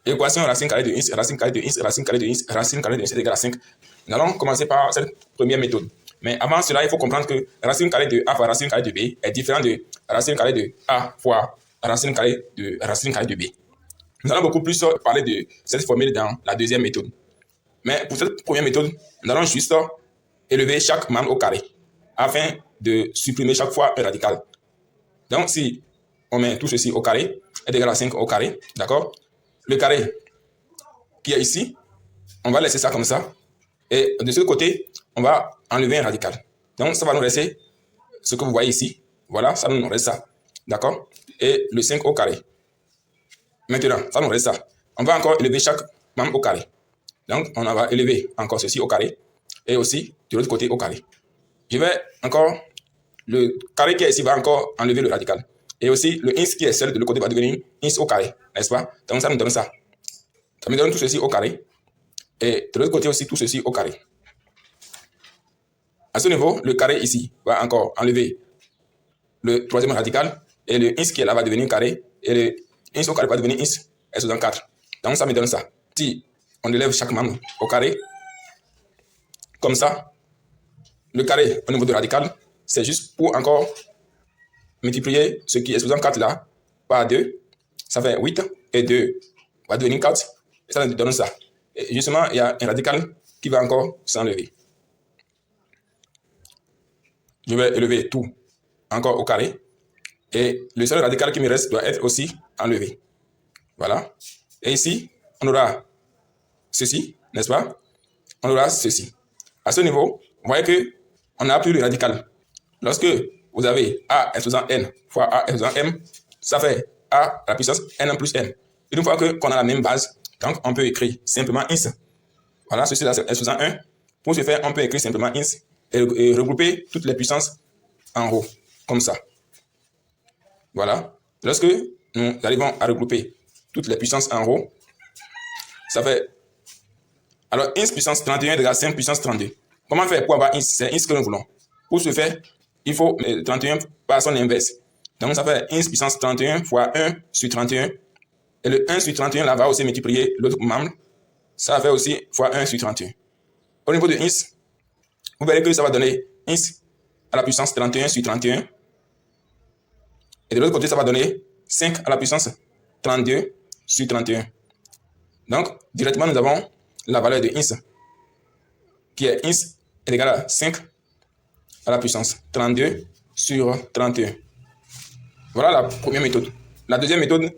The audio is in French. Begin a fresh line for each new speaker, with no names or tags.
Équation racine carrée de 1, racine carrée de 1, racine carrée de 1, racine carrée de 1, c'est égal à 5. Nous allons commencer par cette première méthode. Mais avant cela, il faut comprendre que racine carrée de A fois racine carrée de B est différent de racine carrée de A fois racine carrée de B. Nous allons beaucoup plus parler de cette formule dans la deuxième méthode. Mais pour cette première méthode, nous allons juste élever chaque membre au carré afin de supprimer chaque fois un radical. Donc, si on met tout ceci au carré, est égal à 5 au carré, d'accord? Le carré qui est ici, on va laisser ça comme ça. Et de ce côté, on va enlever un radical. Donc, ça va nous rester ce que vous voyez ici. Voilà, ça nous reste ça. D'accord? Et le 5 au carré. Maintenant, ça nous reste ça. On va encore élever chaque membre au carré. Donc, on va élever encore ceci au carré. Et aussi, de l'autre côté, au carré. Je vais encore, le carré qui est ici va encore enlever le radical. Et aussi, le ins qui est seul de l'autre côté va devenir ins au carré. N'est-ce pas? Donc, ça nous donne ça. Ça me donne tout ceci au carré. Et de l'autre côté aussi, tout ceci au carré. À ce niveau, le carré ici va encore enlever le troisième radical. Et le ins qui est là va devenir carré. Et le ins au carré va devenir ins S dans 4. Donc, ça me donne ça. Si on élève chaque membre au carré, comme ça, le carré au niveau du radical, c'est juste pour encore multiplier ce qui est sous 4 là par 2. Ça fait 8. Et 2 va devenir 4. Et ça nous donne ça. Et justement, il y a un radical qui va encore s'enlever. Je vais élever tout encore au carré. Et le seul radical qui me reste doit être aussi enlevé. Voilà. Et ici, on aura ceci, n'est-ce pas? On aura ceci. À ce niveau, vous voyez qu'on n'a plus le radical. Lorsque vous avez A exposant N fois A exposant M, ça fait A à la puissance N plus M. Une fois qu'on a la même base, donc on peut écrire simplement ins. Voilà, ceci là c'est exposant 1. Pour ce faire, on peut écrire simplement ins et regrouper toutes les puissances en haut, comme ça. Voilà. Lorsque nous arrivons à regrouper toutes les puissances en haut, ça fait... Alors, ins puissance 31 égale 5 puissance 32. Comment faire pour avoir ins? C'est ins que nous voulons. Pour ce faire, il faut 31 par son inverse. Donc, ça fait ins puissance 31 fois 1 sur 31. Et le 1 sur 31 là va aussi multiplier l'autre membre. Ça fait aussi fois 1 sur 31. Au niveau de ins, vous verrez que ça va donner ins à la puissance 31 sur 31. Et de l'autre côté, ça va donner 5 à la puissance 32 sur 31. Donc, directement, nous avons la valeur de ins, qui est ins est égal à 5 à la puissance 32 sur 31. Voilà la première méthode. La deuxième méthode,